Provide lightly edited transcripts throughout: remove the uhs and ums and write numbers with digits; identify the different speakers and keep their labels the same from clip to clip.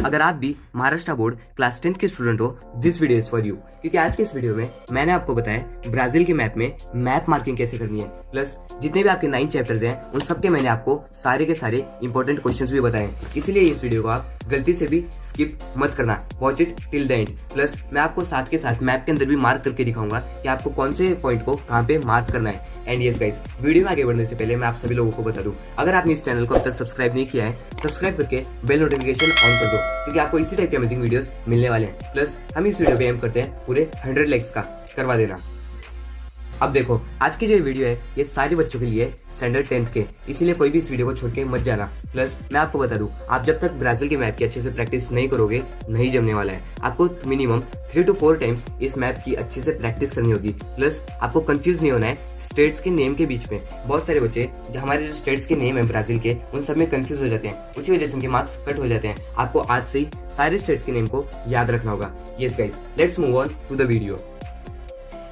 Speaker 1: अगर आप भी महाराष्ट्र बोर्ड क्लास 10th के स्टूडेंट हो, this video is for you. क्योंकि आज के इस वीडियो में मैंने आपको बताया ब्राजील के मैप में मैप मार्किंग कैसे करनी है, प्लस जितने भी आपके 9 चैप्टर्स हैं उन सबके मैंने आपको सारे के सारे इंपॉर्टेंट क्वेश्चंस भी बताए हैं। इसलिए इस वीडियो को आप गलती से भी स्किप मत करना, watch it till the end. Plus मैं आपको साथ के साथ मैप के अंदर भी मार्क करके दिखाऊंगा कि आपको कौन से पॉइंट को कहाँ पे मार्क करना है। एंड यस गाइस, वीडियो में आगे बढ़ने से पहले मैं आप सभी लोगों को बता दूं, अगर आपने इस चैनल को अब तक सब्सक्राइब नहीं किया है, सब्सक्राइब करके बेल नोटिफिकेशन ऑन कर दो, क्योंकि आपको इसी टाइप के अमेजिंग वीडियोस मिलने वाले हैं। प्लस हम इस वीडियो पे एम करते हैं पूरे 100 लाइक्स का करवा देना। अब देखो, आज की जो वीडियो है ये सारे बच्चों के लिए स्टैंडर्ड 10th के, इसीलिए कोई भी इस वीडियो को छोड़ के मत जाना। प्लस मैं आपको बता दूं, आप जब तक ब्राजील के मैप की अच्छे से प्रैक्टिस नहीं करोगे नहीं जमने वाला है। आपको मिनिमम 3 to 4 टाइम्स इस मैप की अच्छे से प्रैक्टिस करनी होगी। प्लस आपको कंफ्यूज नहीं होना है स्टेट्स के नेम के बीच में। बहुत सारे बच्चे जो हमारे जो स्टेट्स के नेम है ब्राजील के, उन सब में कंफ्यूज हो जाते हैं, उसी वजह से उनके मार्क्स कट हो जाते हैं। आपको आज से ही सारे स्टेट्स के नेम को याद रखना होगा। Yes guys, let's move on to the video.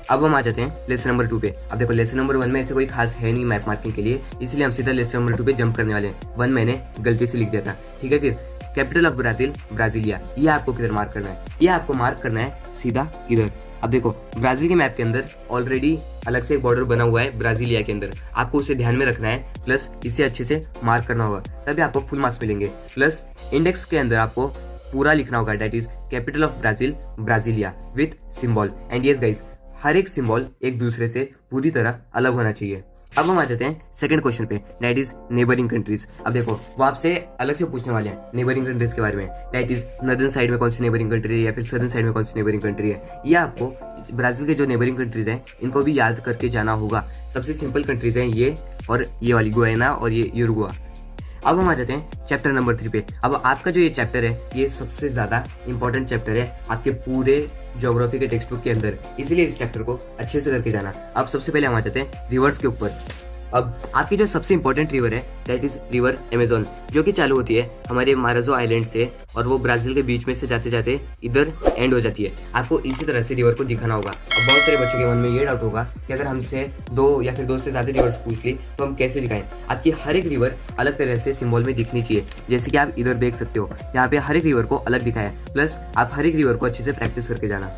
Speaker 1: अब हम आ जाते हैं लेसन नंबर 2 पे। अब देखो, लेसन नंबर 1 में ऐसे कोई खास है नहीं मैप मार्किंग के लिए, इसलिए हम सीधा लेसन नंबर 2 पे जंप करने वाले हैं। 1 मैंने गलती से लिख दिया था, ठीक है। फिर कैपिटल ऑफ ब्राजील ब्राजीलिया, ये आपको किधर मार्क करना है? ये आपको मार्क करना है सीधा इधर। अब देखो, ब्राजील के मैप के अंदर ऑलरेडी अलग से एक बॉर्डर बना हुआ है ब्राजीलिया के अंदर, आपको उसे ध्यान में रखना है। प्लस इसे अच्छे से मार्क करना होगा, तभी आपको फुल मार्क्स मिलेंगे। प्लस इंडेक्स के अंदर आपको पूरा लिखना होगा, that is capital of Brazil Brasilia with symbol. And yes guys, हर एक सिंबल एक दूसरे से पूरी तरह अलग होना चाहिए। अब हम आ जाते हैं सेकंड क्वेश्चन पे, दैट इज नेबरिंग कंट्रीज। अब देखो, वो आपसे अलग से पूछने वाले हैं नेबरिंग कंट्रीज के बारे में, दैट इज नॉर्दर्न साइड में कौन सी नेबरिंग कंट्री है या फिर सदर्न साइड में कौन सी नेबरिंग कंट्री है। ये आपको ब्राजील के जो नेबरिंग कंट्रीज हैं इनको भी याद करके जाना होगा। सबसे सिंपल कंट्रीज हैं ये और ये वाली गुयाना और ये यूरुग्वे। अब हम आ जाते हैं चैप्टर नंबर 3 पे। अब आपका जो ये चैप्टर है ये सबसे ज्यादा इंपॉर्टेंट चैप्टर है आपके पूरे ज्योग्राफी के टेक्स्ट बुक के अंदर, इसीलिए इस चैप्टर को अच्छे से करके जाना। अब सबसे पहले हम आ जाते हैं रिवर्स के ऊपर। अब आपकी जो सबसे इंपॉर्टेंट रिवर है दैट इज रिवर अमेजोन, जो कि चालू होती है हमारे माराजो आइलैंड से और वो ब्राजील के बीच में से जाते जाते इधर एंड हो जाती है। आपको इसी तरह से रिवर को दिखाना होगा। अब बहुत सारे बच्चों के मन में ये डाउट होगा कि अगर हमसे 2 या फिर 2 से ज्यादा रिवर्स पूछ ली तो हम कैसे दिखाएं। आपकी हर एक रिवर अलग तरह से सिंबल में दिखनी चाहिए, जैसे कि आप इधर देख सकते हो, यहाँ पे हर एक रिवर को अलग दिखाया है। प्लस आप हर एक रिवर को अच्छे से प्रैक्टिस करके जाना।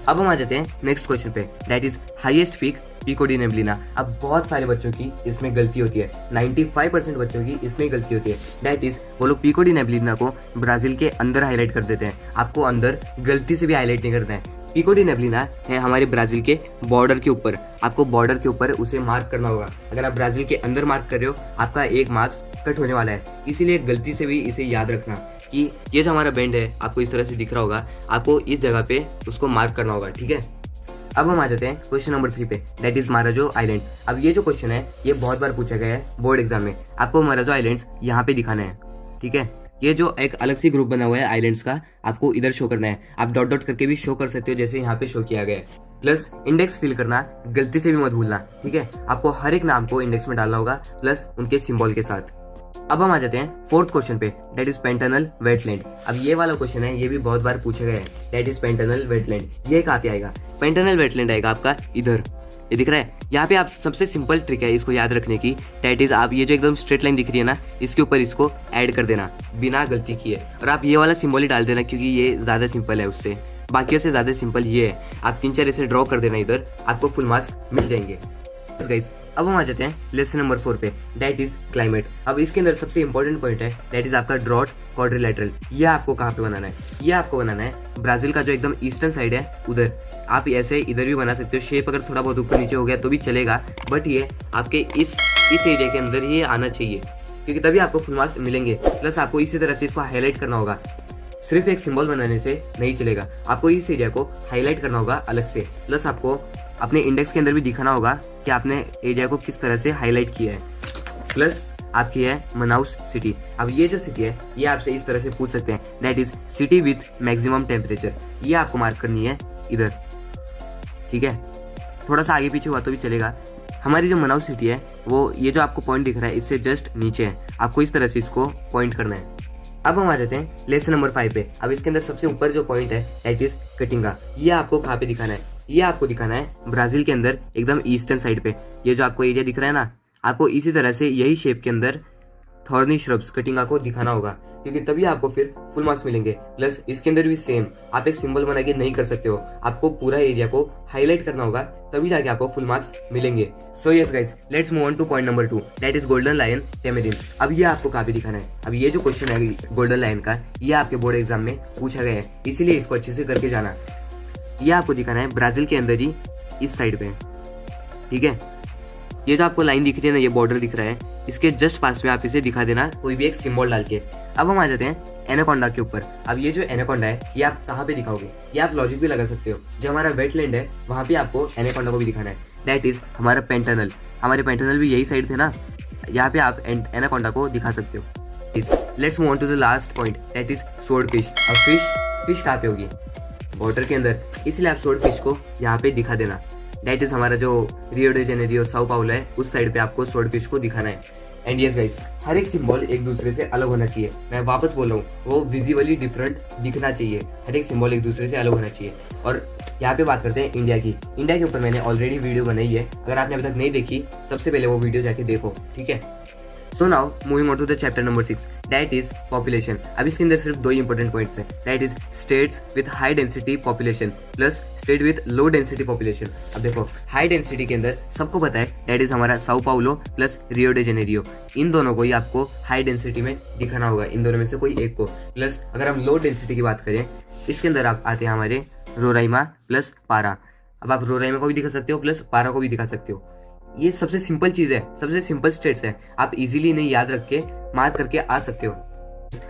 Speaker 1: अब हम आ जाते हैं नेक्स्ट क्वेश्चन पे, that is highest peak Pico da Neblina. अब बहुत सारे बच्चों की इसमें गलती होती है, 95% बच्चों की इसमें गलती होती है। दैट इज वो लोग पिको डी नेबलिना को ब्राजील के अंदर हाईलाइट कर देते हैं। आपको अंदर गलती से भी हाईलाइट नहीं करना है। पिको डी नेबलिना है हमारे ब्राजील के बॉर्डर के ऊपर, आपको बॉर्डर के ऊपर उसे मार्क करना होगा। अगर आप ब्राजील के अंदर मार्क कर रहे हो आपका 1 मार्क्स कट होने वाला है, इसीलिए गलती से भी इसे याद रखना कि ये जो हमारा बेंड है आपको इस तरह से दिख रहा होगा, आपको इस जगह पे उसको मार्क करना होगा, ठीक है। अब हम आ जाते हैं क्वेश्चन नंबर 3 पे, दैट इज माराजो आइलैंड्स। अब ये जो क्वेश्चन है ये बहुत बार पूछा गया है बोर्ड एग्जाम में। आपको माराजो आइलैंड्स यहाँ पे दिखाना है, ठीक है। ये जो एक अलग से ग्रुप बना हुआ है आइलैंड्स का, आपको इधर शो करना है। आप डॉट डॉट करके भी शो कर सकते हो, जैसे यहाँ पे शो किया गया है। प्लस इंडेक्स फिल करना गलती से भी मत भूलना, ठीक है। आपको हर एक नाम को इंडेक्स में डालना होगा, प्लस उनके सिंबल के साथ। अब हम आ जाते हैं 4th क्वेश्चन पे, दैट इज पेंटानल वेटलैंड। अब ये वाला क्वेश्चन है, ये भी बहुत बार पूछा गया है, दैट इज पेंटानल वेटलैंड। ये कहाँ पे आएगा? पेंटानल वेटलैंड आएगा आपका इधर, ये दिख रहा है। यहाँ पे आप सबसे सिंपल ट्रिक है इसको याद रखने की, दैट इज आप ये जो एकदम स्ट्रेट लाइन दिख रही है ना, इसके ऊपर इसको ऐड कर देना बिना गलती किए, और आप ये वाला सिंबल ही डाल देना क्योंकि ये ज्यादा सिंपल है उससे, बाकियों से ज्यादा सिंपल ये है। आप 3-4 ऐसे ड्रॉ कर देना इधर, आपको फुल मार्क्स मिल जाएंगे। गाइस, अब हम आ जाते हैं लेसन नंबर 4 पे, दैट इज क्लाइमेट। अब इसके अंदर सबसे इंपॉर्टेंट पॉइंट है दैट इज आपका ड्रॉट क्वाड्रिलेटरल। ये आपको कहाँ पे बनाना है? ये आपको बनाना है ब्राजील का जो एकदम ईस्टर्न साइड है उधर। आप ऐसे इधर भी बना सकते हो, शेप अगर थोड़ा बहुत ऊपर नीचे हो गया तो भी चलेगा, बट ये आपके इस एरिया के अंदर ही आना चाहिए, क्योंकि तभी आपको फुल मार्क्स मिलेंगे। प्लस आपको इसी तरह से इसको हाईलाइट करना होगा, सिर्फ एक सिंबल बनाने से नहीं चलेगा, आपको इस एरिया को हाईलाइट करना होगा अलग से। प्लस आपको अपने इंडेक्स के अंदर भी दिखाना होगा कि आपने एरिया को किस तरह से हाईलाइट किया है। प्लस आपकी है मनाउस सिटी। अब ये जो सिटी है ये आपसे इस तरह से पूछ सकते हैं, that is city with maximum temperature. ये आपको मार्क करनी है इधर, ठीक है। थोड़ा सा आगे पीछे हुआ तो भी चलेगा। हमारी जो मनाउस सिटी है वो ये जो आपको पॉइंट दिख रहा है इससे जस्ट नीचे है, आपको इस तरह से इसको पॉइंट करना है। अब हम आ जाते हैं लेसन नंबर 5 पे। अब इसके अंदर सबसे ऊपर जो पॉइंट है दैट इज कटिंगा। ये आपको कहाँ पे दिखाना है? ये आपको दिखाना है ब्राजील के अंदर एकदम ईस्टर्न साइड पे। ये जो आपको एरिया दिख रहा है ना, आपको इसी तरह से यही शेप के अंदर थॉर्नी श्रब्स कटिंग आपको दिखाना होगा, क्योंकि तभी आपको फिर फुल मार्क्स मिलेंगे। प्लस इसके अंदर भी सेम आप एक सिंबल बना के नहीं कर सकते हो, आपको पूरा एरिया को हाईलाइट करना होगा, तभी जाके आपको फुल मार्क्स मिलेंगे। So yes guys, let's move on to point number 2, that is golden lion tamarin. अब ये आपको कहाँ पे दिखाना है। अब ये जो क्वेश्चन है गोल्डन लायन का, ये आपके बोर्ड एग्जाम में पूछा गया है, इसीलिए इसको अच्छे से करके जाना। ये आपको दिखाना है ब्राजील के अंदर ही इस साइड पे, ठीक है। ये जो आपको लाइन दिख रही है ना, ये बॉर्डर दिख रहा है, इसके जस्ट पास में आप इसे दिखा देना कोई भी एक सिंबल डाल के। अब हम आ जाते हैं एनाकोंडा के ऊपर। अब ये जो एनाकोंडा है, ये आप कहाँ पे दिखाओगे, ये आप लॉजिक भी लगा सकते हो। जो हमारा वेटलैंड है वहाँ पे आपको एनाकोंडा को भी दिखाना है, दैट इज हमारा पेंटानल। हमारे पेंटानल भी यही साइड थे ना, यहाँ पे आप एनाकोंडा को दिखा सकते हो। Let's move on to the last point, that is sword fish. अब फिश कहाँ पे होगी, वाटर के अंदर, इसलिए आप स्वॉर्ड फिश को यहाँ पे दिखा देना। दैट इज हमारा जो रियो डे जेनेरियो साओ पाउलो है, उस साइड पे आपको स्वॉर्ड फिश को दिखाना है। एंड यस गाइस, हर एक सिंबल एक दूसरे से अलग होना चाहिए। मैं वापस बोल रहा हूँ, वो विजिबली डिफरेंट दिखना चाहिए। हर एक सिंबल एक दूसरे से अलग होना चाहिए। और यहाँ पे बात करते हैं इंडिया की। इंडिया के ऊपर मैंने ऑलरेडी वीडियो बनाई है, अगर आपने अभी तक नहीं देखी, सबसे पहले वो वीडियो जाके देखो, ठीक है। So now moving on to the chapter number 6, that is population. अब इसके अंदर सिर्फ 2 इंपॉर्टेंट पॉइंट्स हैं, that is states with high density population plus state with low density population. अब देखो, हाई डेंसिटी के अंदर सबको पता है दैट इज हमारा Sao Paulo plus Rio de Janeiro. इन दोनों को ही आपको हाई डेंसिटी में दिखाना होगा, इन दोनों में से कोई एक को। प्लस अगर हम लो डेंसिटी की बात करें, इसके अंदर आप आते हैं हमारे रोराइमा प्लस पारा। अब आप रोराइमा को भी दिखा सकते हो प्लस पारा को भी दिखा सकते हो। ये सबसे सिंपल चीज है, सबसे सिंपल स्टेट्स है, आप इजीली नहीं याद रख के मार्क करके आ सकते हो।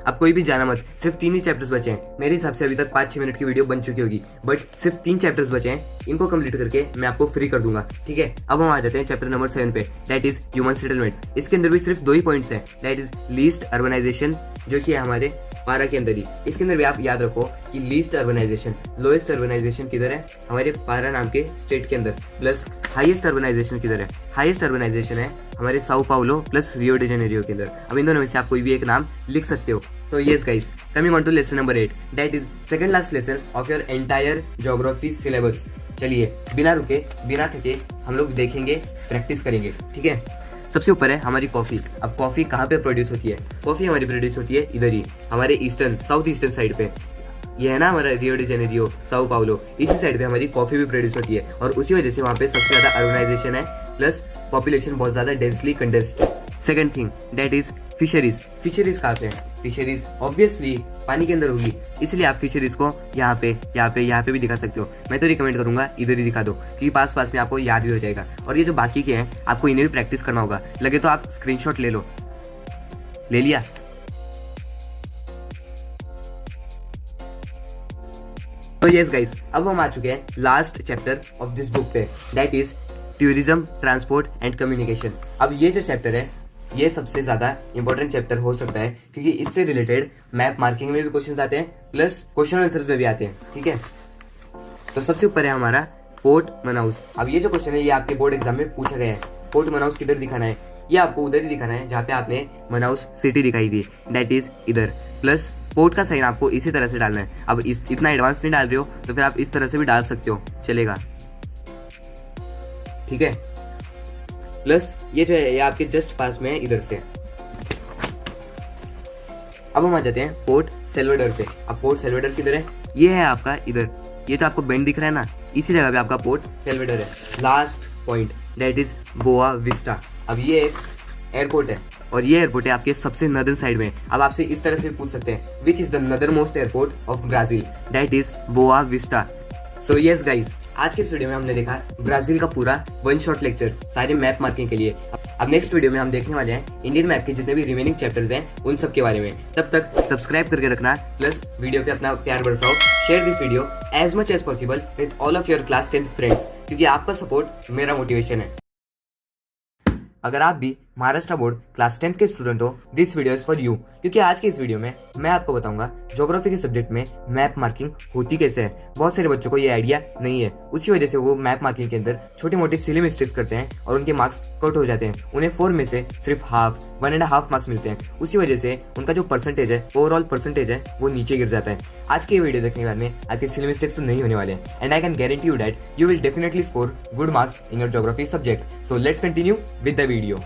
Speaker 1: अब कोई भी जाना मत, सिर्फ 3 ही चैप्टर्स बचे हैं। मेरे हिसाब से अभी तक 5-6 मिनट की वीडियो बन चुकी होगी, बट सिर्फ 3 चैप्टर्स बचे हैं, इनको कंप्लीट करके मैं आपको फ्री कर दूंगा, ठीक है। अब हम आ जाते हैं चैप्टर नंबर 7 पे, दैट इज ह्यूमन सेटलमेंट्स। इसके अंदर भी सिर्फ 2 ही पॉइंट्स हैं, दैट इज लीस्ट अर्बनाइजेशन, जो कि है हमारे पारा के अंदर ही। इसके अंदर भी आप याद रखो कि लीस्ट अर्बनाइजेशन, लोएस्ट अर्बनाइजेशन किधर है, हमारे पारा नाम के स्टेट के अंदर। प्लस हाईएस्ट अर्बनाइजेशन किधर है, हाईएस्ट अर्बनाइजेशन है हमारे Sao Paulo plus Rio de Janeiro के अंदर। अब इन दोनों में से आप कोई भी एक नाम लिख सकते हो। तो yes guys, coming on to lesson number 8, that is second last lesson of your entire geography syllabus. चलिए बिना रुके बिना थके हम लोग देखेंगे, प्रैक्टिस करेंगे, ठीक है। सबसे ऊपर है हमारी कॉफी। अब कॉफी कहाँ पे प्रोड्यूस होती है, कॉफी हमारी प्रोड्यूस होती है इधर ही, हमारे ईस्टर्न साउथ ईस्टर्न साइड पे। ये है ना हमारा रियो डे जेनेरियो साओ पाउलो, इसी साइड पे हमारी कॉफी भी प्रोड्यूस होती है, और उसी वजह से वहाँ पे सबसे ज्यादा अर्बनाइजेशन है, प्लस पॉपुलेशन बहुत ज्यादा डेंसली कंडेंस्ड है। Second thing, that is fisheries. Fisheries कहाँ पे है, फिशरीज ऑब्वियसली पानी के अंदर होगी, इसलिए आप फिशरीज को यहाँ पे भी दिखा सकते हो। मैं तो रिकमेंड करूंगा इधर ही दिखा दो, क्योंकि पास में आपको याद भी हो जाएगा। और ये जो बाकी के हैं, आपको इन्हें भी प्रैक्टिस करना होगा, लगे तो आप स्क्रीनशॉट ले लो। ले लिया? तो यस गाइस, अब हम आ चुके हैं last chapter of this book पे, that is tourism, transport and communication. अब ये जो चैप्टर है, ये सबसे ज्यादा इंपॉर्टेंट चैप्टर हो सकता है, क्योंकि इससे रिलेटेड मैप मार्किंग में भी क्वेश्चंस आते हैं, प्लस क्वेश्चन आंसर्स में भी आते हैं, ठीक है। तो सबसे ऊपर है हमारा पोर्ट मनाउस। अब ये जो क्वेश्चन है, ये आपके बोर्ड एग्जाम में पूछा गया है। पोर्ट मनाउस किधर दिखाना है, ये आपको उधर ही दिखाना है जहाँ पे आपने मनाउस सिटी दिखाई थी, दैट इज इधर। प्लस पोर्ट का साइन आपको इसी तरह से डालना है। अब इतना एडवांस नहीं डाल रहे हो तो फिर आप इस तरह से भी डाल सकते हो, चलेगा, ठीक है। प्लस ये जो है, ये आपके जस्ट पास में है इधर से। अब हम आ जाते हैं पोर्ट सेल्वाडोर पे। अब पोर्ट सेल्वाडोर किधर है, ये है आपका इधर, ये जो आपको बेंड दिख रहा है ना, इसी जगह पे आपका पोर्ट सेल्वाडोर है। Last point, that is boa Vista. अब ये एक एयरपोर्ट है, और ये एयरपोर्ट है आपके सबसे नदर्न साइड में। अब आपसे इस तरह से पूछ सकते हैं, विच इज द नदर most airport of Brazil, that is boa Vista. So yes guys, आज के इस वीडियो में हमने देखा ब्राजील का पूरा 1 शॉट लेक्चर सारे मैप मार्किंग के लिए। अब नेक्स्ट वीडियो में हम देखने वाले हैं इंडियन मैप के जितने भी रिमेनिंग चैप्टर्स हैं उन सब के बारे में। तब तक सब्सक्राइब करके रखना, प्लस वीडियो पे अपना प्यार बरसाओ, share this video as much as possible with all of your class 10th friends, क्योंकि आपका सपोर्ट मेरा मोटिवेशन है। अगर आप भी महाराष्ट्र बोर्ड क्लास 10th के स्टूडेंट हो, this video is for you, क्योंकि आज के इस वीडियो में मैं आपको बताऊंगा ज्योग्राफी के सब्जेक्ट में मैप मार्किंग होती कैसे है। बहुत सारे बच्चों को ये आइडिया नहीं है, उसी वजह से वो मैप मार्किंग के अंदर छोटे मोटे सिली मिस्टेक्स करते हैं और उनके मार्क्स कट हो जाते हैं। उन्हें 4 में से सिर्फ 1.5 मार्क्स मिलते हैं, उसी वजह से उनका जो परसेंटेज है, ओवरऑल परसेंटेज है, वो नीचे गिर जाता है। आज के वीडियो देखने के बाद में आपके सिली मिस्टेक्स तो नहीं होने वाले हैं, and I can guarantee you that you will definitely score good marks in your geography subject. So let's continue with the video.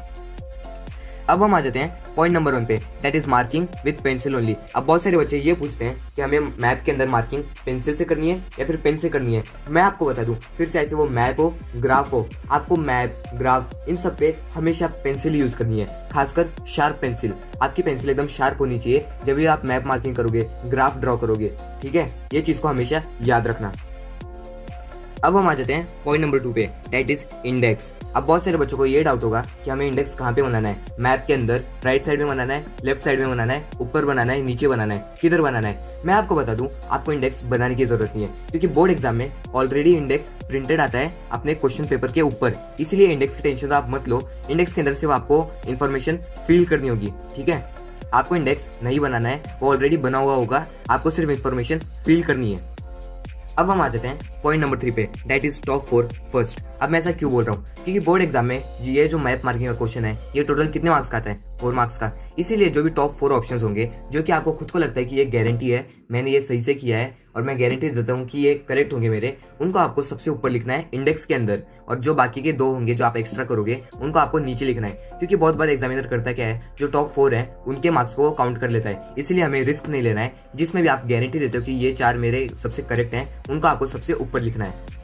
Speaker 1: अब हम आ जाते हैं पॉइंट नंबर 1 पे, that is marking with pencil only. अब बहुत सारे बच्चे ये पूछते हैं कि हमें मैप के अंदर मार्किंग पेंसिल से करनी है या फिर पेन से करनी है। मैं आपको बता दूं, फिर चाहे से वो मैप हो, ग्राफ हो, आपको मैप, ग्राफ, इन सब पे हमेशा पेंसिल यूज करनी है, खासकर शार्प पेंसिल। आपकी पेंसिल एकदम शार्प होनी चाहिए जब भी आप मैप मार्किंग करोगे, ग्राफ ड्रॉ करोगे, ठीक है। ये चीज को हमेशा याद रखना। अब हम आ जाते हैं पॉइंट नंबर 2 पे, दैट इज इंडेक्स। अब बहुत सारे बच्चों को ये डाउट होगा कि हमें इंडेक्स कहाँ पे बनाना है, मैप के अंदर राइट साइड में बनाना है, लेफ्ट साइड में बनाना है, ऊपर बनाना है, नीचे बनाना है, किधर बनाना है। मैं आपको बता दूं, आपको इंडेक्स बनाने की जरूरत नहीं है, क्योंकि बोर्ड एग्जाम में ऑलरेडी इंडेक्स प्रिंटेड आता है अपने क्वेश्चन पेपर के ऊपर। इसीलिए इंडेक्स की टेंशन तो आप मत लो। इंडेक्स के अंदर सिर्फ आपको इन्फॉर्मेशन फिल करनी होगी, ठीक है। आपको इंडेक्स नहीं बनाना है, वो ऑलरेडी बना हुआ होगा, आपको सिर्फ इन्फॉर्मेशन फिल करनी है। अब हम आ जाते हैं पॉइंट नंबर 3 पे, दैट इज टॉप 4 फर्स्ट। अब मैं ऐसा क्यों बोल रहा हूँ, क्योंकि बोर्ड एग्जाम में ये जो मैप मार्किंग का क्वेश्चन है, ये टोटल कितने मार्क्स का आता है, 4 मार्क्स का। इसीलिए जो भी टॉप 4 ऑप्शंस होंगे, जो कि आपको खुद को लगता है कि ये गारंटी है, मैंने ये सही से किया है और मैं गारंटी देता हूँ कि ये करेक्ट होंगे मेरे, उनको आपको सबसे ऊपर लिखना है इंडेक्स के अंदर। और जो बाकी के 2 होंगे जो आप एक्स्ट्रा करोगे, उनको आपको नीचे लिखना है, क्योंकि बहुत बार एग्जामिनर करता क्या है, जो टॉप 4 है उनके मार्क्स को वो काउंट कर लेता है। इसलिए हमें रिस्क नहीं लेना है। जिसमें भी आप गारंटी देते हो कि ये 4 मेरे सबसे करेक्ट हैं, उनको आपको सबसे ऊपर लिखना है।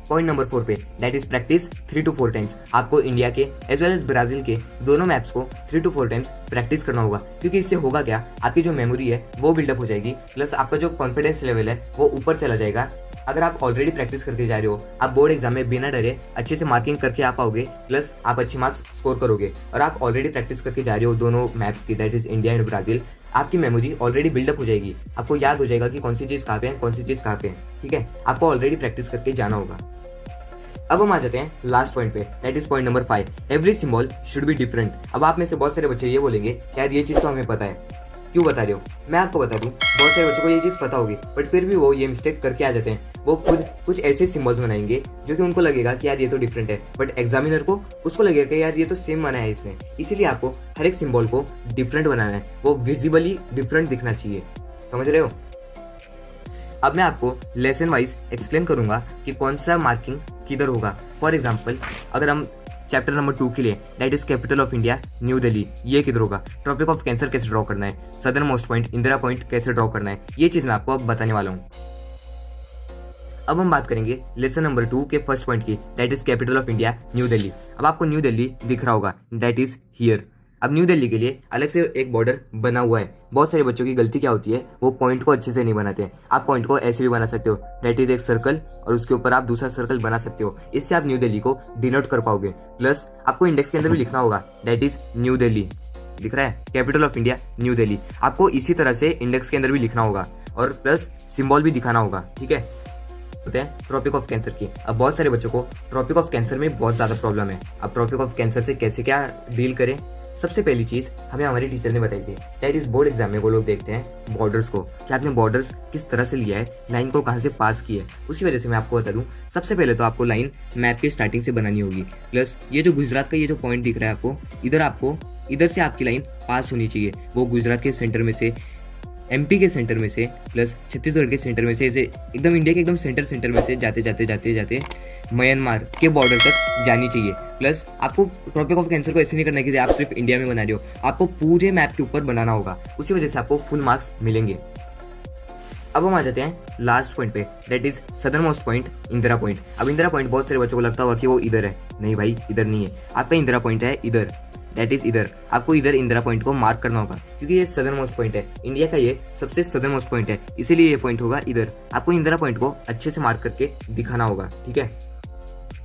Speaker 1: पॉइंट नंबर 4 पे, that is practice 3 to 4 times. आपको इंडिया के एज वेल एज ब्राजील के दोनों मैप्स को 3 to 4 टाइम्स प्रैक्टिस करना होगा, क्योंकि इससे होगा क्या, आपकी जो मेमोरी है वो बिल्डअप हो जाएगी, प्लस आपका जो कॉन्फिडेंस लेवल है वो ऊपर चला जाएगा। अगर आप ऑलरेडी प्रैक्टिस करते जा रहे हो, आप बोर्ड एग्जाम में बिना डरे अच्छे से मार्किंग करके आ पाओगे, प्लस आप अच्छे मार्क्स स्कोर करोगे। और आप ऑलरेडी प्रैक्टिस करके जा रहे हो दोनों मैप्स की, that is India and Brazil, आपकी मेमोरी ऑलरेडी बिल्डअप हो जाएगी। आपको याद हो जाएगा कि कौन सी चीज कहाँ पे है, कौन सी चीज कहाँ पे है, ठीक है। आपको ऑलरेडी प्रैक्टिस करके जाना होगा। अब हम आ जाते हैं लास्ट पॉइंट पे, that is point number 5, every symbol should be different. अब आप में से बहुत सारे बच्चे ये बोलेंगे, यार ये चीज तो हमें पता है, क्यों बता रहे हो। मैं आपको बता दूं, बहुत सारे बच्चों को ये चीज पता होगी, बट फिर भी वो ये मिस्टेक करके आ जाते हैं। वो खुद कुछ ऐसे सिंबल्स बनाएंगे जो कि उनको लगेगा कि यार ये तो डिफरेंट है, बट एग्जामिनर को उसको लगेगा कि यार ये तो सेम बनाया है इसने। इसीलिए आपको हर एक सिंबल को डिफरेंट बनाना है, वो विजिबली डिफरेंट दिखना चाहिए, समझ रहे हो। अब मैं आपको लेसन वाइज एक्सप्लेन करूंगा कि कौन सा मार्किंग किधर होगा। फॉर एग्जाम्पल, अगर हम चैप्टर नंबर 2 के लिए, that is capital of India new Delhi, ये किधर होगा, ट्रॉपिक ऑफ कैंसर कैसे ड्रॉ करना है, southern most point Indira point कैसे ड्रॉ करना है, ये चीज मैं आपको अब बताने वाला हूँ। अब हम बात करेंगे लेसन नंबर 2 के फर्स्ट पॉइंट की, that is capital of India new Delhi. अब आपको न्यू दिल्ली दिख रहा होगा, दैट इज हियर। अब न्यू दिल्ली के लिए अलग से एक बॉर्डर बना हुआ है। बहुत सारे बच्चों की गलती क्या होती है, वो पॉइंट को अच्छे से नहीं बनाते हैं। आप पॉइंट को ऐसे भी बना सकते हो, दैट इज एक सर्कल और उसके ऊपर आप दूसरा सर्कल बना सकते हो। इससे आप न्यू दिल्ली को डिनोट कर पाओगे। प्लस आपको इंडेक्स के अंदर भी लिखना होगा, दैट इज न्यू दिल्ली, दिख रहा है, capital of India new Delhi. आपको इसी तरह से इंडेक्स के अंदर भी लिखना होगा और प्लस सिंबल भी दिखाना होगा, ठीक है। होते हैं ट्रॉपिक ऑफ कैंसर की। अब बहुत सारे बच्चों को ट्रॉपिक ऑफ कैंसर में बहुत ज्यादा प्रॉब्लम है। अब ट्रॉपिक ऑफ कैंसर से कैसे क्या डील करें, सबसे पहली चीज हमें हमारे टीचर ने बताई थी, दैट इज बोर्ड एग्जाम में वो लोग देखते हैं बॉर्डर्स को, कि आपने बॉर्डर्स किस तरह से लिया है, लाइन को कहाँ से पास किया है। उसी वजह से मैं आपको बता दूं, सबसे पहले तो आपको लाइन मैप की स्टार्टिंग से बनानी होगी। प्लस ये जो गुजरात का ये जो पॉइंट दिख रहा है आपको इधर से आपकी लाइन पास होनी चाहिए, वो गुजरात के सेंटर में से, एमपी के सेंटर में से, प्लस छत्तीसगढ़ के सेंटर में से, ऐसे एकदम इंडिया के एकदम सेंटर में से जाते जाते म्यांमार के बॉर्डर तक जानी चाहिए। प्लस आपको ट्रॉपिक ऑफ कैंसर को ऐसे नहीं करना है कि आप सिर्फ इंडिया में बना रहे हो, आपको पूरे मैप के ऊपर बनाना होगा। उसी वजह से आपको फुल मार्क्स मिलेंगे। अब हम आ जाते हैं लास्ट पॉइंट पे, that is southern most point Indira point. अब इंदिरा पॉइंट बहुत सारे बच्चों को लगता होगा कि वो इधर है, नहीं भाई इधर नहीं है, आपका इंदिरा पॉइंट है इधर, दैट इज इधर। आपको इधर इंदिरा पॉइंट को मार्क करना होगा, क्योंकि ये सदर्न मोस्ट पॉइंट है, इंडिया का ये सबसे सदर्न मोस्ट पॉइंट है, इसीलिए ये पॉइंट होगा इधर। आपको इंदिरा पॉइंट को अच्छे से मार्क करके दिखाना होगा, ठीक है।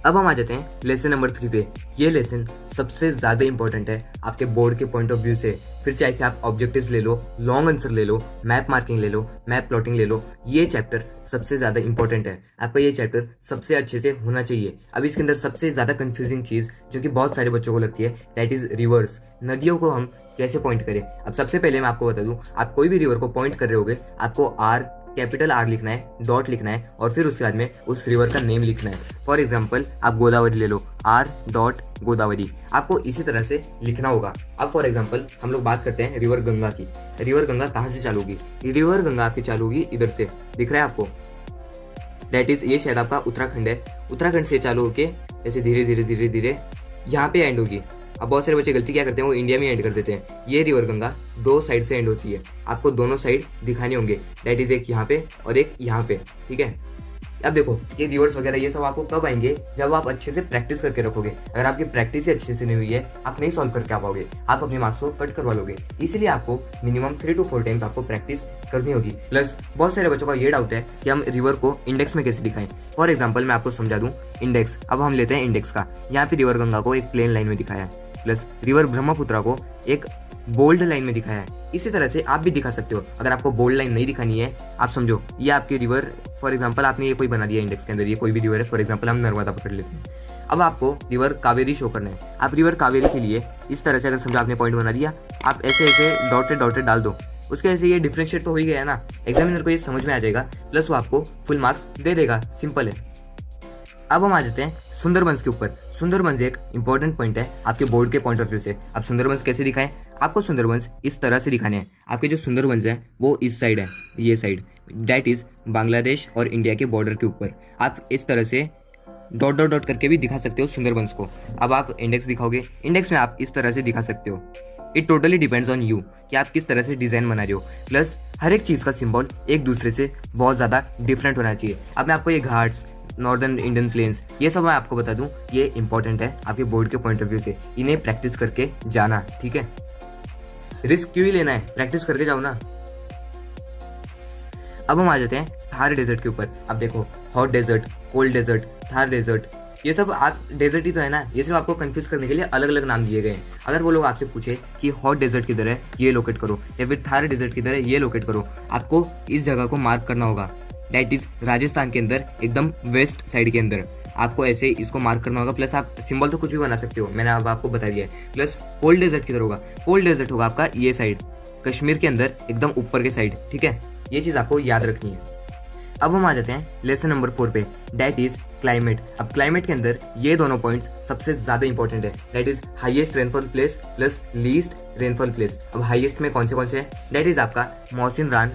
Speaker 1: अब हम आ जाते हैं लेसन नंबर 3 पे। ये लेसन सबसे ज्यादा इंपॉर्टेंट है आपके बोर्ड के पॉइंट ऑफ व्यू से। फिर चाहे से आप ऑब्जेक्टिव्स ले लो, लॉन्ग आंसर ले लो, मैप मार्किंग ले लो, मैप प्लॉटिंग ले लो, ये चैप्टर सबसे ज्यादा इंपॉर्टेंट है। आपका ये चैप्टर सबसे अच्छे से होना चाहिए। अब इसके अंदर सबसे ज्यादा कंफ्यूजिंग चीज जो कि बहुत सारे बच्चों को लगती है, दैट इज रिवर्स। नदियों को हम कैसे पॉइंट करें। अब सबसे पहले मैं आपको बता दूं, आप कोई भी रिवर को पॉइंट कर रहे होगे, आपको कैपिटल आर लिखना है, डॉट लिखना है और फिर उसके बाद में उस रिवर का नेम लिखना है। फॉर एग्जाम्पल आप गोदावरी ले लो, आर डॉट गोदावरी, आपको इसी तरह से लिखना होगा। अब फॉर एग्जाम्पल हम लोग बात करते हैं रिवर गंगा की। रिवर गंगा कहाँ से चालू होगी, रिवर गंगा आपकी चालू होगी इधर से, दिख रहा है आपको, दैट इज ये शायद आपका उत्तराखंड है। उत्तराखंड से चालू होके ऐसे धीरे धीरे धीरे धीरे यहाँ पे एंड होगी, अब बहुत सारे बच्चे गलती क्या करते हैं, वो इंडिया में एंड कर देते हैं। ये रिवर गंगा 2 साइड से एंड होती है, आपको दोनों साइड दिखाने होंगे, दैट इज एक यहाँ पे और एक यहाँ पे, ठीक है। अब देखो ये रिवर्स वगैरह ये सब आपको कब आएंगे, जब आप अच्छे से प्रैक्टिस करके रखोगे। अगर आपकी प्रैक्टिस ही अच्छे से नहीं हुई है, आप नहीं सॉल्व करके आ पाओगे, आप अपने मार्क्स को कट करवा लोगे। इसलिए आपको मिनिमम 3 to 4 टाइम्स आपको प्रैक्टिस करनी होगी। प्लस बहुत सारे बच्चों का ये डाउट है कि हम रिवर को इंडेक्स में कैसे दिखाएं। फॉर एग्जाम्पल मैं आपको समझा दूं, इंडेक्स, अब हम लेते हैं इंडेक्स का। यहाँ पे रिवर गंगा को एक प्लेन लाइन में दिखाया है, प्लस रिवर ब्रह्मपुत्र को एक बोल्ड लाइन में दिखाया है। इसी तरह से आप भी दिखा सकते हो। अगर आपको बोल्ड लाइन नहीं दिखानी है, आप समझो ये आपकी रिवर, फॉर एग्जांपल आपने ये कोई बना दिया इंडेक्स के अंदर, ये कोई भी रिवर है, फॉर एग्जांपल हम नर्मदा पकड़ लेते हैं। अब आपको रिवर कावेरी शो करना है। आप रिवर कावेरी के लिए इस तरह से, अगर समझो आपने पॉइंट बना दिया, आप ऐसे ऐसे डॉटेड डॉटेड डाल दो, उसके ऐसे ये डिफरेंशिएट तो हो ही गया ना, एग्जामिनर को ये समझ में आ जाएगा, प्लस वो आपको फुल मार्क्स दे देगा, सिंपल है। अब हम आ जाते हैं सुंदरबंस के ऊपर। सुंदरबंस एक इंपॉर्टेंट पॉइंट है आपके बोर्ड के पॉइंट ऑफ व्यू से। अब सुंदरबंस कैसे दिखाएं, आपको सुंदरबंस इस तरह से दिखाने हैं। आपके जो सुंदरबंस है वो इस साइड है, ये साइड, दैट इज बांग्लादेश और इंडिया के बॉर्डर के ऊपर। आप इस तरह से डॉट डॉट डॉट करके भी दिखा सकते हो सुंदरबंस को। अब आप इंडेक्स दिखाओगे, इंडेक्स में आप इस तरह से दिखा सकते हो। It totally depends on you कि आप किस तरह से डिजाइन बना रहे हो। प्लस हर एक चीज़ का सिंबल एक दूसरे से बहुत ज़्यादा डिफरेंट होना चाहिए। अब मैं आपको ये घाट्स, नॉर्दर्न इंडियन प्लेन्स, ये सब मैं आपको बता दूं, ये इंपॉर्टेंट है आपके बोर्ड के पॉइंट ऑफ व्यू से। इन्हें प्रैक्टिस करके जाना, ठीक है। रिस्क क्यों ही लेना है, प्रैक्टिस करके जाओ ना। अब हम आ जाते हैं थार डेजर्ट के ऊपर। अब देखो hot desert, cold desert, Thar desert, ये सब आप डेजर्ट ही तो है ना, ये सिर्फ आपको कंफ्यूज करने के लिए अलग अलग नाम दिए गए हैं। अगर वो लोग आपसे पूछे कि हॉट डेजर्ट किधर है, ये लोकेट करो, या फिर थार डेजर्ट किधर है, ये लोकेट करो, आपको इस जगह को मार्क करना होगा। दैट इज राजस्थान के अंदर एकदम वेस्ट साइड के अंदर आपको ऐसे इसको मार्क करना होगा। प्लस आप सिंबल तो कुछ भी बना सकते हो, मैंने अब आपको बता दिया है। प्लस कोल्ड डेजर्ट किधर होगा, कोल्ड डेजर्ट होगा आपका ये साइड, कश्मीर के अंदर एकदम ऊपर के साइड, ठीक है। ये चीज़ आपको याद रखनी है। अब हम आ जाते हैं लेसन नंबर 4 पे, दैट इज क्लाइमेट। अब क्लाइमेट के अंदर ये दोनों पॉइंट्स सबसे ज्यादा इंपॉर्टेंट है, that is highest rainfall place plus least rainfall place. अब हाईएस्ट में कौन से हैं, दैट इज आपका मौसिन रान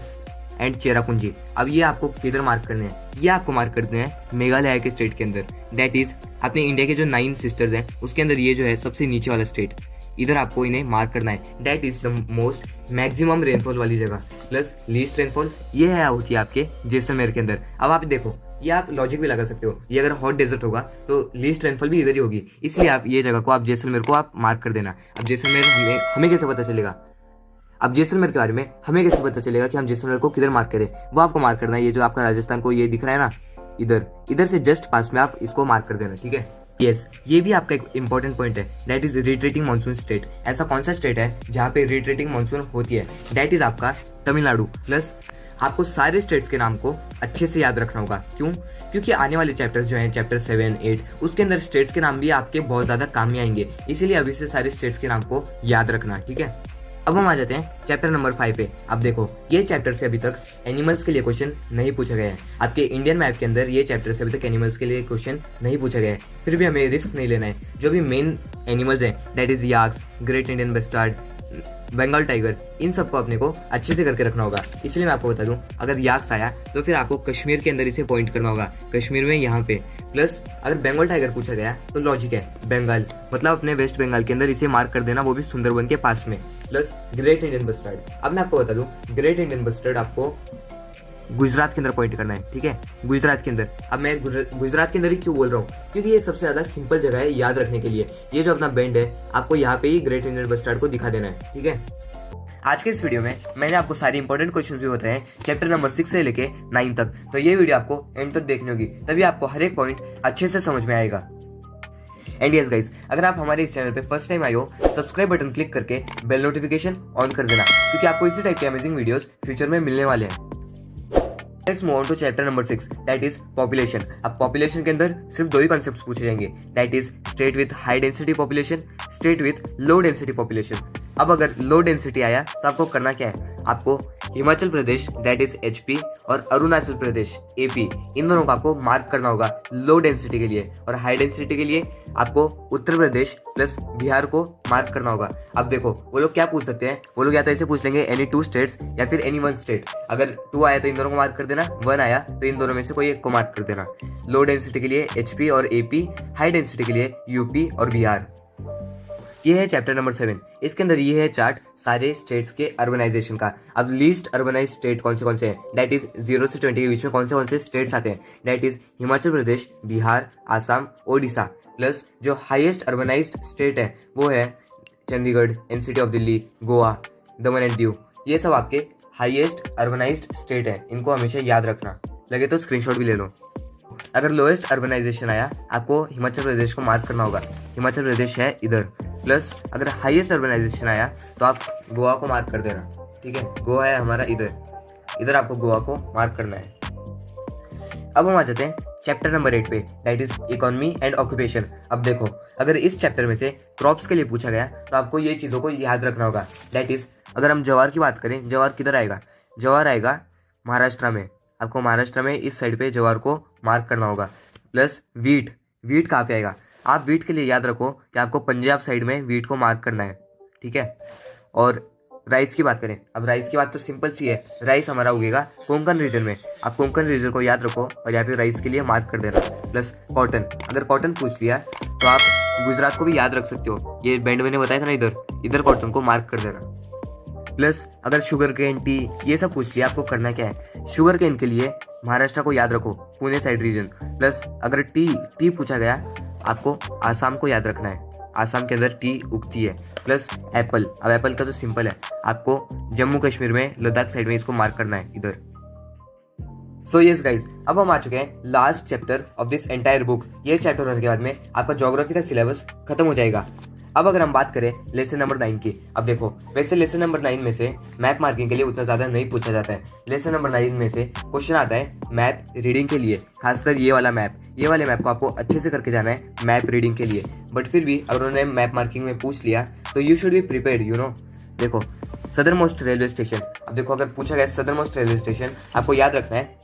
Speaker 1: एंड चेरापूंजी। अब ये आपको किधर मार्क करने हैं, ये आपको मार्क करने हैं मेघालय के स्टेट के अंदर, दैट इज अपने इंडिया के जो 9 सिस्टर्स हैं उसके अंदर ये जो है सबसे नीचे वाला स्टेट, इधर आपको इन्हें मार्क करना है। That is the most maximum rainfall वाली जगह। प्लस लीस्ट रेनफॉल ये है होती है आपके जैसलमेर के अंदर। अब आप देखो, ये आप लॉजिक भी लगा सकते हो, ये अगर हॉट डेजर्ट होगा तो लीस्ट रेनफॉल भी इधर ही होगी, इसलिए आप ये जगह को, आप जैसलमेर को आप मार्क कर देना। अब जैसलमेर हमें कैसे पता चलेगा, अब जैसलमेर के बारे में हमें कैसे पता चलेगा कि हम जैसलमेर को किधर मार्क करें, वो आपको मार्क करना है। ये जो आपका राजस्थान को ये दिख रहा है ना, इधर से जस्ट पास में आप इसको मार्क कर देना, ठीक है। यस, ये भी आपका एक इंपॉर्टेंट पॉइंट है, that is retreating monsoon state. ऐसा कौन सा स्टेट है जहाँ पे रिट्रीटिंग मानसून होती है, दैट इज आपका तमिलनाडु। प्लस आपको सारे स्टेट्स के नाम को अच्छे से याद रखना होगा, क्यों, क्योंकि आने वाले चैप्टर्स जो हैं, चैप्टर 7, 8, उसके अंदर स्टेट्स के नाम भी आपके बहुत ज्यादा काम में आएंगे, इसीलिए अभी से सारे स्टेट्स के नाम को याद रखना, ठीक है। अब हम आ जाते हैं चैप्टर नंबर 5 पे। अब देखो ये चैप्टर से अभी तक एनिमल्स के लिए क्वेश्चन नहीं पूछा गया है। आपके इंडियन मैप के अंदर ये चैप्टर से अभी तक एनिमल्स के लिए क्वेश्चन नहीं पूछा गया है, फिर भी हमें रिस्क नहीं लेना है। जो भी मेन एनिमल्स हैं, that is yaks, great Indian bustard, Bengal tiger, इन सबको अपने को अच्छे से करके रखना होगा। इसलिए मैं आपको बता दूं, अगर याक्स आया तो फिर आपको कश्मीर के अंदर इसे पॉइंट करना होगा, कश्मीर में यहाँ पे। प्लस अगर बंगाल टाइगर पूछा गया तो लॉजिक है, बंगाल मतलब अपने वेस्ट बंगाल के अंदर इसे मार्क कर देना, वो भी सुंदरबन के पास में। प्लस ग्रेट इंडियन बस्टर्ड, अब मैं आपको बता दूं, ग्रेट इंडियन बस्टर्ड आपको गुजरात के अंदर पॉइंट करना है, ठीक है, गुजरात के अंदर। अब मैं गुजरात के अंदर ही क्यों बोल रहा हूँ, क्योंकि ये सबसे ज्यादा सिंपल जगह है याद रखने के लिए। ये जो अपना बेंड है, आपको यहाँ पे ही ग्रेट इंडियन बस्टर्ड को दिखा देना है, ठीक है। आज के इस वीडियो में मैंने आपको सारे इंपॉर्टेंट क्वेश्चंस भी बताए हैं चैप्टर नंबर 6 से लेके 9 तक, तो ये वीडियो आपको एंड तक देखनी होगी, तभी आपको हर एक पॉइंट अच्छे से समझ में आएगा। एंड यस गाइस, अगर आप हमारे इस चैनल पे फर्स्ट टाइम आए हो, सब्सक्राइब बटन क्लिक करके बेल नोटिफिकेशन ऑन कर देना, क्योंकि आपको इसी टाइप के अमेजिंग वीडियोस फ्यूचर में मिलने वाले हैं। Let's move on to chapter number 6, that is population. अब पॉपुलेशन के अंदर सिर्फ 2 ही कॉन्सेप्ट्स पूछे जाएंगे, that is state with high density population, state with low density population. अब अगर लो डेंसिटी आया तो आपको करना क्या है, आपको Himachal Pradesh that is HP और अरुणाचल प्रदेश AP, इन दोनों को आपको मार्क करना होगा लो डेंसिटी के लिए, और हाई डेंसिटी के लिए आपको उत्तर प्रदेश प्लस बिहार को मार्क करना होगा। अब देखो वो लोग क्या पूछ सकते हैं, वो लोग या तो ऐसे पूछ लेंगे एनी 2 स्टेट्स या फिर एनी 1 स्टेट। अगर 2 आया तो इन दोनों को मार्क कर देना, 1 आया तो इन दोनों में से कोई एक को मार्क कर देना। लो डेंसिटी के लिए HP और AP, हाई डेंसिटी के लिए UP और बिहार। ये है चैप्टर नंबर 7। इसके अंदर ये है चार्ट सारे स्टेट्स के अर्बनाइजेशन का। अब लीस्ट अर्बनाइज स्टेट कौन से हैं, दैट इज 0 से 20 के बीच में कौन से स्टेट्स आते हैं, that is Himachal Pradesh, Bihar, Assam, Odisha. Plus जो हाईएस्ट अर्बनाइज्ड स्टेट है वो है Chandigarh, NCT of Delhi, Goa, Daman and Diu. ये सब आपके हाईएस्ट अर्बनाइज्ड स्टेट है, इनको हमेशा याद रखना। लगे तो स्क्रीनशॉट भी ले लो। अगर लोएस्ट अर्बनाइजेशन आया आपको हिमाचल प्रदेश को मार्क करना होगा, हिमाचल प्रदेश है इधर। प्लस अगर हाईएस्ट अर्बनाइजेशन आया तो आप गोवा को मार्क कर देना, ठीक है, गोवा है हमारा इधर आपको गोवा को मार्क करना है। अब हम आ जाते हैं चैप्टर नंबर 8 पे, that is economy and occupation. अब देखो, अगर इस चैप्टर में से क्रॉप्स के लिए पूछा गया तो आपको ये चीज़ों को याद रखना होगा। दैट इज अगर हम ज्वार की बात करें, ज्वार किधर आएगा, ज्वार आएगा महाराष्ट्र में। आपको महाराष्ट्र में इस साइड पे ज्वार को मार्क करना होगा। प्लस वीट कहाँ पे आएगा, आप वीट के लिए याद रखो कि आपको पंजाब साइड में वीट को मार्क करना है, ठीक है। और राइस की बात करें, अब राइस की बात तो सिंपल सी है, राइस हमारा उगेगा कोंकण रीजन में। आप कोंकण रीजन को याद रखो और यहाँ पे राइस के लिए मार्क कर देना। प्लस कॉटन, अगर कॉटन पूछ लिया तो आप गुजरात को भी याद रख सकते हो, ये बैंड मैंने बताया था ना, इधर कॉटन को मार्क कर देना। प्लस अगर शुगर केन, टी, ये सब पूछ लिया, आपको करना क्या है, शुगर केन के लिए महाराष्ट्र को याद रखो, पुणे साइड रीजन। प्लस अगर टी पूछा गया आपको आसाम को याद रखना है, आसाम के अंदर टी उगती है। प्लस एप्पल, अब एप्पल का तो सिंपल है, आपको जम्मू कश्मीर में लद्दाख साइड में इसको मार्क करना है इधर। सो यस गाइज, अब हम आ चुके हैं last chapter of this entire book. ये चैप्टर होने के बाद में आपका ज्योग्राफी का सिलेबस खत्म हो जाएगा। अब अगर हम बात करें लेसन नंबर 9 की, अब देखो वैसे लेसन नंबर 9 में से मैप मार्किंग के लिए उतना ज़्यादा नहीं पूछा जाता है। लेसन नंबर 9 में से क्वेश्चन आता है मैप रीडिंग के लिए, खासकर ये वाले मैप को आपको अच्छे से करके जाना है मैप रीडिंग के लिए। बट फिर भी अगर उन्होंने मैप मार्किंग में पूछ लिया तो you should be prepared, you know. देखो सदर मोस्ट रेलवे स्टेशन, अब देखो अगर पूछा गया सदर मोस्ट रेलवे स्टेशन, आपको याद रखना है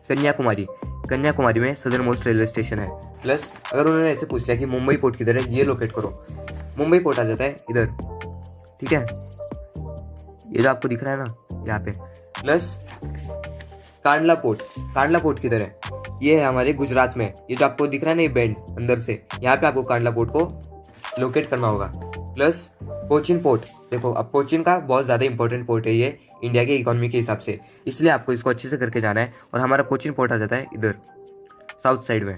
Speaker 1: कन्याकुमारी में सदर मोस्ट रेलवे स्टेशन है। प्लस अगर उन्होंने ऐसे पूछ लिया कि मुंबई पोर्ट किधर है, ये लोकेट करो, मुंबई पोर्ट आ जाता है इधर, ठीक है, ये जो आपको दिख रहा है ना यहाँ पे। प्लस कांडला पोर्ट किधर है, ये है हमारे गुजरात में, ये जो आपको दिख रहा है ना ये बैंड अंदर से, यहाँ पे आपको कांडला पोर्ट को लोकेट करना होगा। प्लस कोचिन पोर्ट, देखो अब कोचिन का बहुत ज़्यादा इंपॉर्टेंट पोर्ट है ये इंडिया के इकोनॉमी के हिसाब से, इसलिए आपको इसको अच्छे से करके जाना है। और हमारा कोचिन पोर्ट आ जाता है इधर साउथ साइड में।